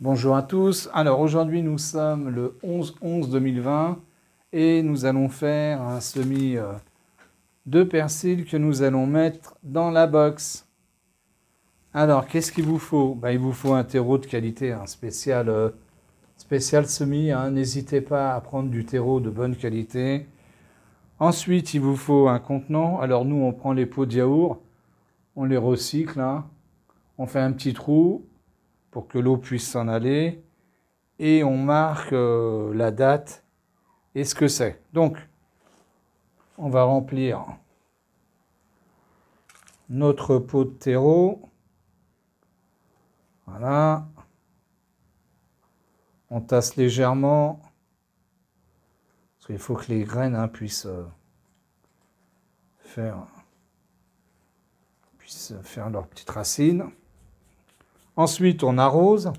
Bonjour à tous, alors aujourd'hui nous sommes le 11/11/2020 et nous allons faire un semis de persil que nous allons mettre dans la box. Alors qu'est-ce qu'il vous faut? Il vous faut un terreau de qualité, un spécial semis, hein. N'hésitez pas à prendre du terreau de bonne qualité. Ensuite il vous faut un contenant, alors nous on prend les pots de yaourt, on les recycle, hein. On fait un petit trou pour que l'eau puisse s'en aller, et on marque la date et ce que c'est. Donc, on va remplir notre pot de terreau. Voilà. On tasse légèrement, parce qu'il faut que les graines puissent faire leurs petites racines. Ensuite, on arrose.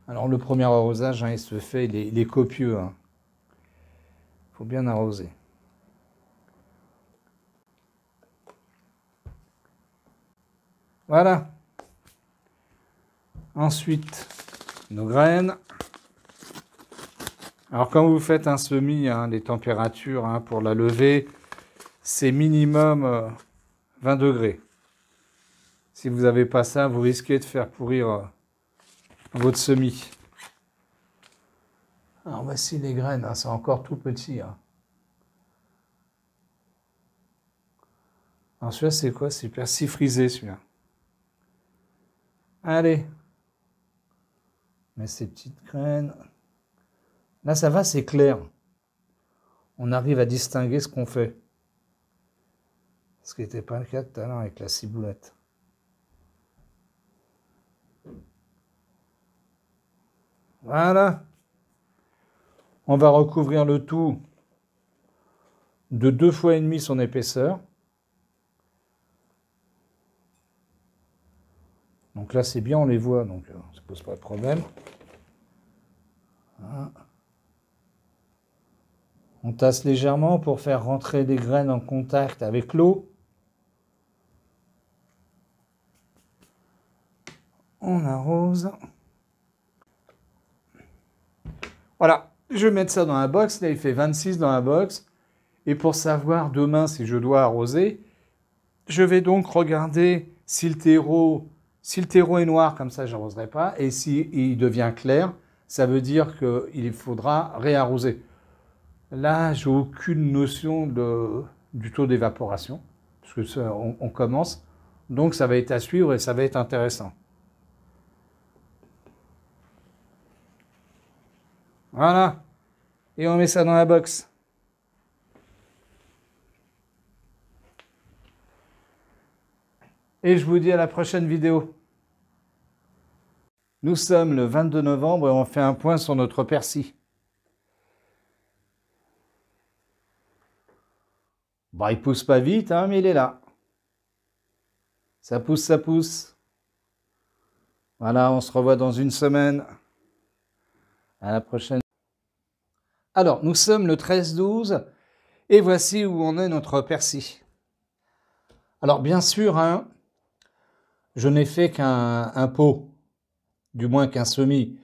Alors, le premier arrosage, il se fait, il est copieux. Il faut bien arroser. Voilà. Ensuite, nos graines. Alors, quand vous faites un semis, les températures pour la levée, c'est minimum 20 degrés. Si vous n'avez pas ça, vous risquez de faire pourrir votre semis. Alors voici les graines, c'est encore tout petit. Alors celui-là c'est quoi? C'est persil frisé celui-là. Allez. On met ces petites graines. Là ça va, c'est clair. On arrive à distinguer ce qu'on fait. Ce qui n'était pas le cas tout à l'heure avec la ciboulette. Voilà. On va recouvrir le tout de 2,5 fois son épaisseur. Donc là, c'est bien, on les voit, donc ça ne pose pas de problème. Voilà. On tasse légèrement pour faire rentrer les graines en contact avec l'eau. On arrose. Voilà, je vais mettre ça dans la box. Là, il fait 26 dans la box. Et pour savoir demain si je dois arroser, je vais donc regarder si le terreau est noir, comme ça, je n'arroserai pas. Et s'il devient clair, ça veut dire qu'il faudra réarroser. Là, j'ai aucune notion du taux d'évaporation, parce que on commence. Donc, ça va être à suivre et ça va être intéressant. Voilà. Et on met ça dans la box. Et je vous dis à la prochaine vidéo. Nous sommes le 22 novembre et on fait un point sur notre persil. Il pousse pas vite, mais il est là. Ça pousse, ça pousse. Voilà, on se revoit dans une semaine. À la prochaine. Alors, nous sommes le 13/12 et voici où on est notre persil. Alors, bien sûr, je n'ai fait qu'un pot, du moins qu'un semis.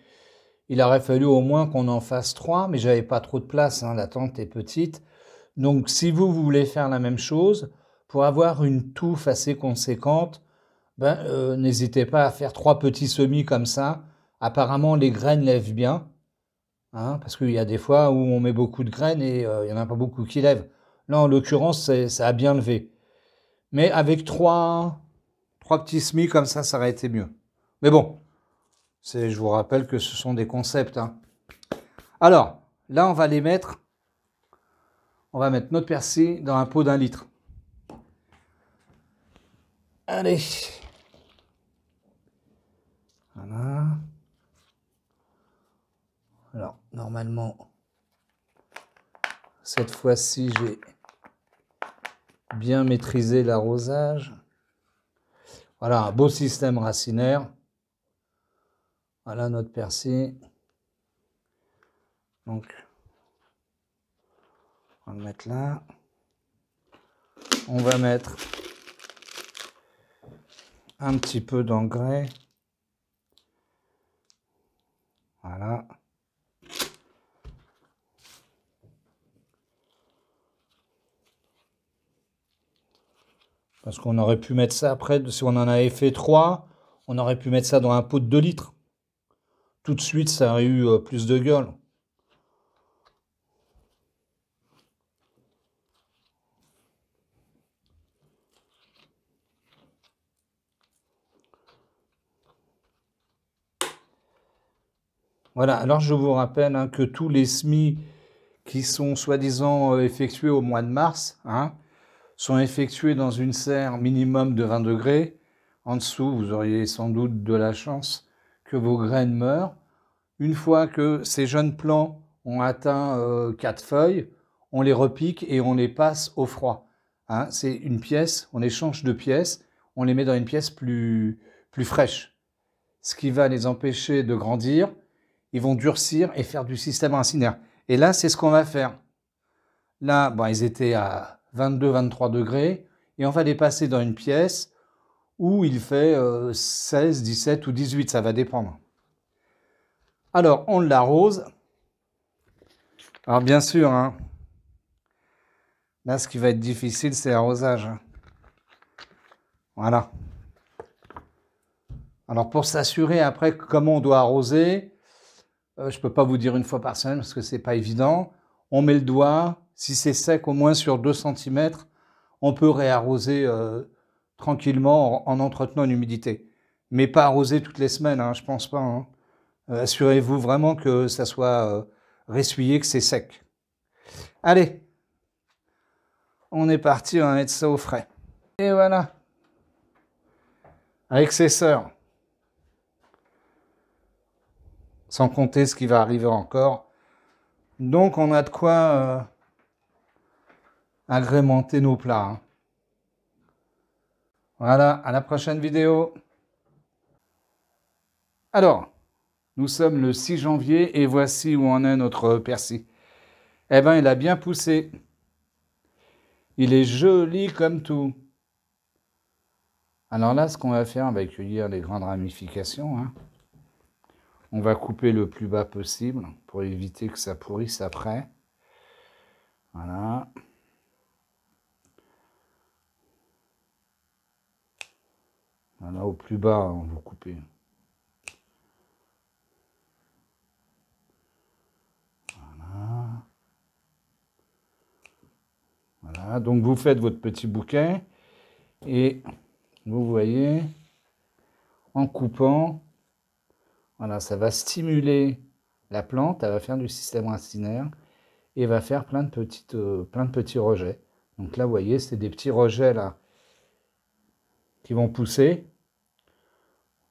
Il aurait fallu au moins qu'on en fasse 3, mais j'avais pas trop de place, la tente est petite. Donc, si vous voulez faire la même chose, pour avoir une touffe assez conséquente, n'hésitez pas à faire 3 petits semis comme ça. Apparemment, les graines lèvent bien. Parce qu'il y a des fois où on met beaucoup de graines et il n'y en a pas beaucoup qui lèvent. Là, en l'occurrence, ça a bien levé. Mais avec 3 petits semis comme ça aurait été mieux. Mais bon, je vous rappelle que ce sont des concepts. Alors, là, on va mettre notre persil dans un pot d'1 litre. Allez. Voilà. Alors, normalement, cette fois-ci, j'ai bien maîtrisé l'arrosage. Voilà, un beau système racinaire. Voilà notre persil. Donc, On va le mettre là. On va mettre un petit peu d'engrais. Voilà. Parce qu'on aurait pu mettre ça après, si on en avait fait 3, on aurait pu mettre ça dans un pot de 2 litres. Tout de suite, ça aurait eu plus de gueule. Voilà, alors je vous rappelle hein, que tous les semis qui sont soi-disant effectués au mois de mars, hein, sont effectués dans une serre minimum de 20 degrés. En dessous, vous auriez sans doute de la chance que vos graines meurent. Une fois que ces jeunes plants ont atteint 4 feuilles, on les repique et on les passe au froid. Hein, c'est une pièce, on échange de pièces, on les met dans une pièce plus fraîche. Ce qui va les empêcher de grandir, ils vont durcir et faire du système racinaire. Et là, c'est ce qu'on va faire. Là, bon, ils étaient à 22-23 degrés, et on va les passer dans une pièce où il fait 16, 17 ou 18, ça va dépendre. Alors, on l'arrose. Alors, bien sûr, hein, là, ce qui va être difficile, c'est l'arrosage. Hein. Voilà. Alors, pour s'assurer après comment on doit arroser, je ne peux pas vous dire une fois par semaine parce que ce n'est pas évident. On met le doigt, si c'est sec au moins sur 2 cm, on peut réarroser tranquillement en entretenant une humidité. Mais pas arroser toutes les semaines, hein, je ne pense pas. Hein. Assurez-vous vraiment que ça soit ressuyé, que c'est sec. Allez, on est parti, on va mettre ça au frais. Et voilà, avec ses sœurs. Sans compter ce qui va arriver encore. Donc on a de quoi agrémenter nos plats. Hein. Voilà, à la prochaine vidéo. Alors, nous sommes le 6 janvier et voici où en est notre persil. Eh bien, il a bien poussé. Il est joli comme tout. Alors là, ce qu'on va faire, on va cueillir les grandes ramifications. Hein. On va couper le plus bas possible pour éviter que ça pourrisse après. Voilà. Voilà, au plus bas, on va couper. Voilà. Voilà, donc vous faites votre petit bouquet et vous voyez, en coupant, voilà, ça va stimuler la plante, elle va faire du système racinaire et va faire plein de petits rejets. Donc là, vous voyez, c'est des petits rejets là qui vont pousser.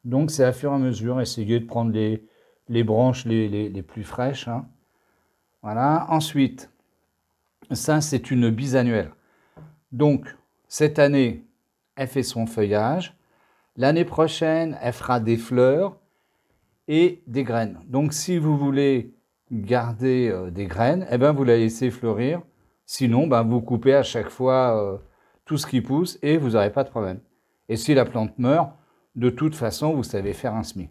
Donc c'est à fur et à mesure, essayez de prendre les branches les plus fraîches. Hein. Voilà, ensuite, ça c'est une bisannuelle. Donc cette année, elle fait son feuillage. L'année prochaine, elle fera des fleurs et des graines. Donc si vous voulez garder des graines, eh ben, vous la laissez fleurir. Sinon, ben, vous coupez à chaque fois tout ce qui pousse et vous n'aurez pas de problème. Et si la plante meurt, de toute façon, vous savez faire un semis.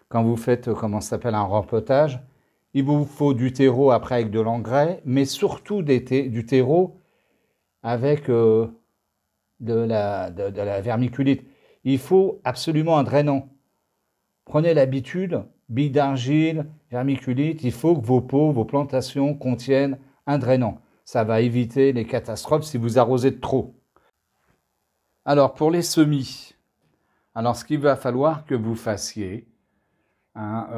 Quand vous faites, comment ça s'appelle, un rempotage, il vous faut du terreau après avec de l'engrais, mais surtout du terreau avec de la vermiculite. Il faut absolument un drainant. Prenez l'habitude, billes d'argile, vermiculite, il faut que vos pots, vos plantations contiennent un drainant. Ça va éviter les catastrophes si vous arrosez de trop. Alors, pour les semis, alors ce qu'il va falloir que vous fassiez, hein,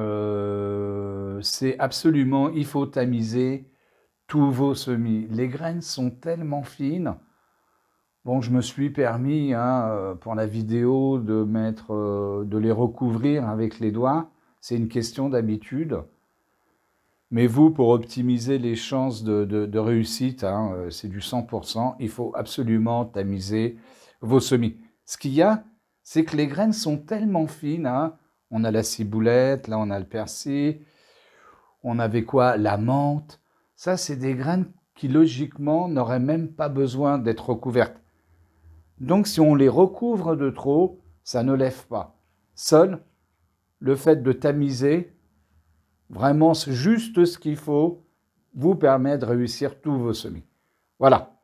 c'est absolument, il faut tamiser tous vos semis. Les graines sont tellement fines. Bon, je me suis permis, hein, pour la vidéo, de les recouvrir avec les doigts. C'est une question d'habitude. Mais vous, pour optimiser les chances de réussite, hein, c'est du 100%, il faut absolument tamiser vos semis. Ce qu'il y a, c'est que les graines sont tellement fines. Hein, on a la ciboulette, là on a le persil, on avait quoi? La menthe. Ça, c'est des graines qui logiquement n'auraient même pas besoin d'être recouvertes. Donc si on les recouvre de trop, ça ne lève pas. Seul le fait de tamiser vraiment juste ce qu'il faut vous permet de réussir tous vos semis. Voilà.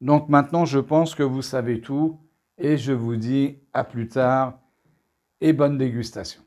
Donc maintenant, je pense que vous savez tout et je vous dis à plus tard et bonne dégustation.